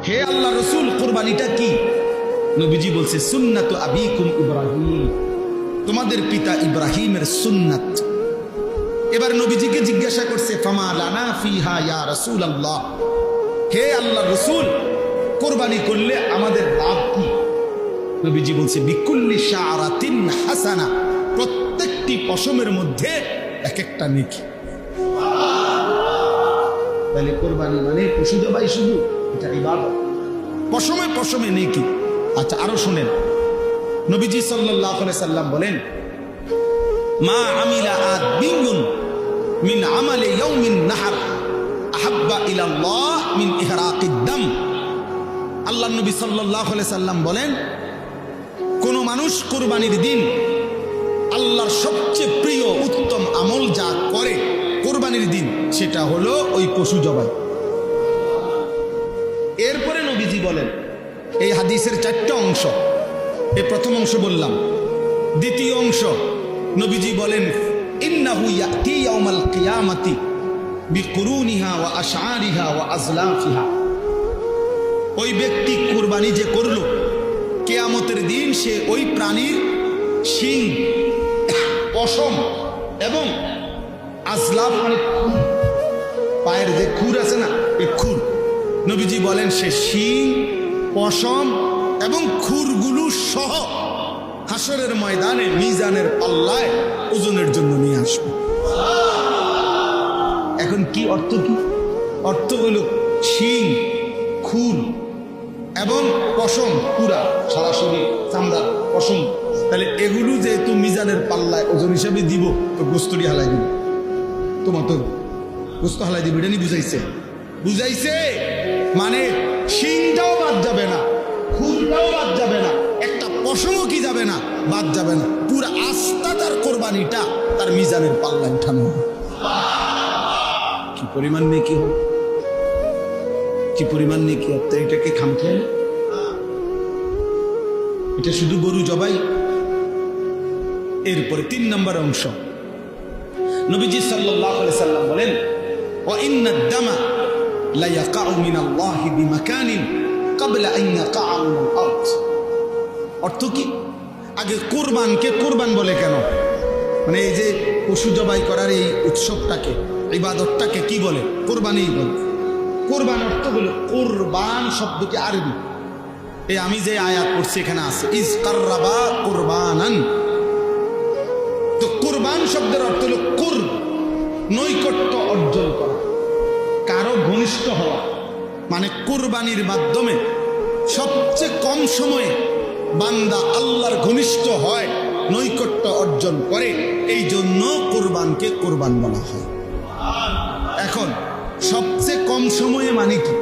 হে আল্লাহ রসুল, কুরবানিটা কি? নবীজি বলছে সুন্নাতু আবিকুম ইব্রাহিম, তোমাদের পিতা ইব্রাহিমের সুন্নাত। এবার নবীজিকে জিজ্ঞাসা করছে ফামা লানা ফিহা ইয়া রাসূলুল্লাহ, হে আল্লাহ রসুল, কুরবানি করলে আমাদের লাভ কি? নবীজি বলছে বিকুল্লি শাআরাতিন হাসানা, প্রত্যেকটি পশমের মধ্যে এক একটা নেকি। তাহলে কুরবানি মানে পশু জবাই শুধু, এটা ইবাদত, পশমে পশমে নেকি। আচ্ছা আরো শুনেন, নবীজি সাল্লাল্লাহু আলাইহি সাল্লাম বলেন মা আমিলা আদমিন মিন আমালি ইয়াউমিন নাহর আহাব্বা ইলাল্লাহ মিন ইহরাকিদ দাম। আল্লাহর নবী সাল্লাল্লাহু আলাইহি সাল্লাম বলেন কোন মানুষ কুরবানির দিন আল্লাহর সবচেয়ে প্রিয় উত্তম আমল যা করে কুরবানির দিন, সেটা হলো ওই পশু জবাই। এরপরে নবীজি বলেন, এই হাদিসের 4টা অংশ, এই প্রথম অংশ বললাম। দ্বিতীয় অংশ নবীজি বলেন ইন্নাহু ইয়াতি ইয়াউমাল কিয়ামাতি বিকুরুনিহা ওয়া আশআরিহা ওয়া আজলাফিহা, ওই ব্যক্তি কুরবানি যে করলো কিয়ামতের দিন সে ওই প্রাণীর শিং, পশম এবং আজলাফ মানে পায়ের যে খুর আছে না, এই খুর, নবীজি বলেন সে শিং, পশম এবং খুরগুলো সহ হাসরের ময়দানে মিজানের পাল্লায় ওজনের জন্য নিয়ে আসবে। এখন কি অর্থ? কি অর্থ? হলো শিং, খুর এবং পশম, পুরা সরাসরি চামড়া পশম। তাহলে এগুলো যেহেতু মিজানের পাল্লায় ওজন হিসাবে দিব, তো গোস্তটি হালাই দিব, তোমার তো গোস্ত হালাই দিব, এটা নিয়ে বুঝাইছে মানে শিংটাও বাদ যাবে না, খুরটাও বাদ যাবে না, একটা পশমও কি যাবে না, বাদ যাবে না, পুরা আস্থা তার কোরবানিটা তার মিজানের পাল্লায় উঠানো। কি পরিমাণ নেকি হবে, কি পরিমাণ নেকি হবে! এটাকে খামখে, এটা শুধু গরু জবাই। এরপরে 3 নম্বর অংশ, নবীজি সাল্লাল্লাহু আলাইহি সাল্লাম বলেন ওয়া ইন্নাদ দামা লা ইয়াকাউ মিনাল্লাহি বিমাকানিন ক্বাবলা আন ইয়াকাউ মিনাল আরদ। অর্থ কি? আগে কুরবানকে কুরবান বলে কেন? মানে এই যে পশু জবাই করার এই উৎসবটাকে, ইবাদতটাকে কি বলে? কুরবানি বলে। কুরবান অর্থ হলো, কুরবান শব্দটি আরবি, এই আমি যে আয়াত পড়ছি এখানে আছে ইজ কাররাবা কুরবানান। তো কুরবান শব্দের অর্থ হলো কুরব, নৈকট্য অর্জন করা, কারো ঘনিষ্ঠ হওয়া। মানে কুরবানির মাধ্যমে সবচেয়ে কম সময়ে বান্দা আল্লাহর ঘনিষ্ঠ হয়, নৈকট্য অর্জন করে, এই জন্য কুরবানকে কুরবান বলা হয়। এখন সবচেয়ে কম সময়ে মানে কি,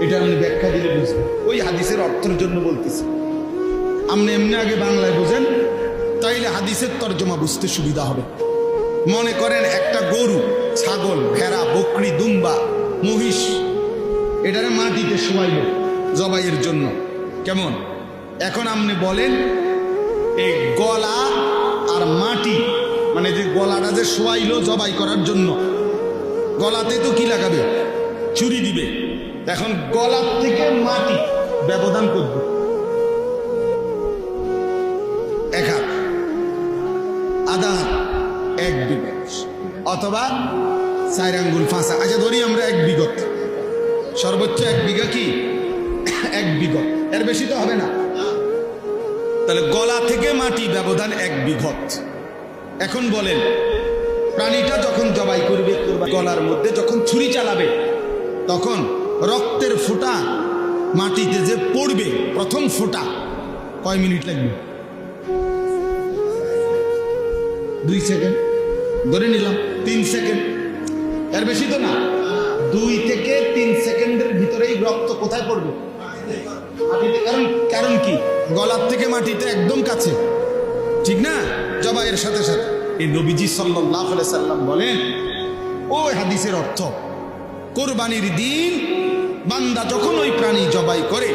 এটা আমি ব্যাখ্যা দিলে বুঝবেন। ওই হাদিসের অর্থের জন্য বলতেছি, আপনি এমনি আগে বাংলায় বুঝেন, তাইলে হাদিসের তর্জমা বুঝতে সুবিধা হবে। মনে করেন একটা গরু, ছাগল, ভেড়া, বকরি, দুম্বা, মহিষ, এটারে মাটিতে শোয়াইল জবাইয়ের জন্য, কেমন? এখন আপনি বলেন এই গলা আর মাটি, মানে যে গলাটা যে শোয়াইল জবাই করার জন্য, গলাতে তো কি লাগাবে? ছুরি দিবে। এখন গলার থেকে মাটি ব্যবধান করবে 1 হাত, আধা হাত, 1 বিঘত, অথবা 4 আঙ্গুল, 5। আচ্ছা ধরি আমরা 1 বিঘত, সর্বোচ্চ 1 বিঘা কি 1 বিঘত, এর বেশি তো হবে না। তাহলে গলা থেকে মাটি ব্যবধান 1 বিঘত। এখন বলেন প্রাণীটা যখন জবাই করবে, গলার মধ্যে যখন ছুরি চালাবে, তখন রক্তের ফোঁটা মাটিতে যে পড়বে, প্রথম ফোঁটা কয় মিনিট লাগবে? 2 সেকেন্ড ধরে নিলাম, 3 সেকেন্ড, এর বেশি তো না। 2 থেকে 3 সেকেন্ডের ভিতরেই রক্ত কোথায় পড়বে? মাটিতে। কারণ কি? গলার থেকে মাটিতে একদম কাছে, ঠিক না? জবাইয়ের সাথে সাথে। এই নবীজি সাল্লাল্লাহু আলাইহি সাল্লাম বলেন, ওই হাদিসের অর্থ, কুরবানির দিন বান্দা যখন ওই প্রাণী জবাই করে,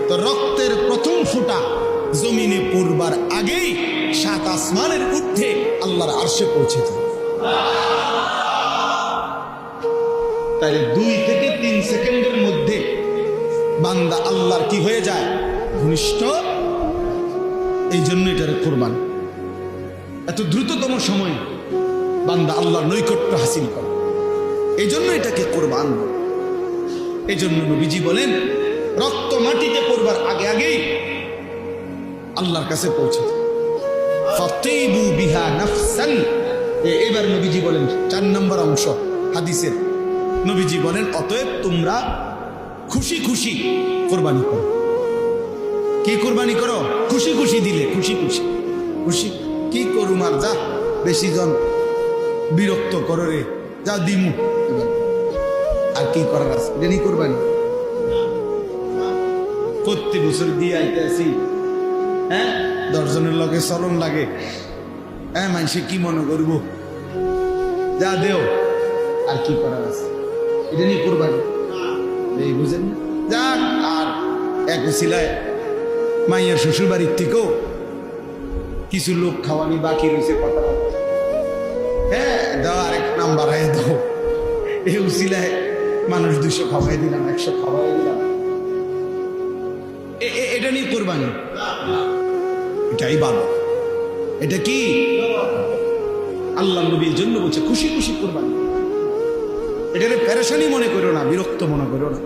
তো রক্তের প্রথম ফোঁটা জমিনে পড়বার আগেই 7 আসমানের ঊর্ধ্বে আল্লাহর আরশে পৌঁছে যায়। তাহলে 2 থেকে 3 সেকেন্ডের মধ্যে বান্দা আল্লাহর কি হয়ে যায়, ঘনিষ্ঠ। এই জন্য এটার কোরবান। এত দ্রুততম সময়ে বান্দা আল্লাহর নৈকট্য হাসিল করে, এই জন্য এটাকে কোরবান। এই জন্য নবীজি বলেন রক্ত মাটিতে পড়বার আগে আগেই আল্লাহর কাছে পৌঁছে ফাতিবু বিহা নাফসান। এবার নবীজি বলেন 4 নম্বর অংশ হাদিসের, নবীজি বলেন অতএব তোমরা খুশি খুশি কোরবানি করো। কি কোরবানি করো? খুশি খুশি দিলে, খুশি খুশি খুশি। কি করুম আর, যা বেশি জন বিরক্ত করো রে, যা দিমু, আর কি করার আছে, এটা নিয়ে কোরবানি। প্রত্যেক বছর দিয়ে আইতে আসি, হ্যাঁ 10 জনের লগে চলন লাগে, হ্যাঁ মানুষে কি মনে করবো, যা দেও, আর কি করার আছে, এটা নিয়ে কোরবানি। এই বুঝেন না? যাক, আর এক উসিলায় মাইয়ার শ্বশুর বাড়ির থেকেও কিছু লোক খাওয়ানি বাকি রয়েছে, কথা হ্যাঁ দাও, আরেক নাম বাড়াই দাও। এই উসিলায় মানুষ 200 খাওয়াই দিলাম, 100 খাওয়াই দিলাম, এটা নিয়ে কোরবানি। এটাই ভালো। এটা কি আল্লাহ নবী এই জন্য বলছে খুশি খুশি কোরবানি। এটারে পেরেশানি মনে করো না, বিরক্ত মনে করো না।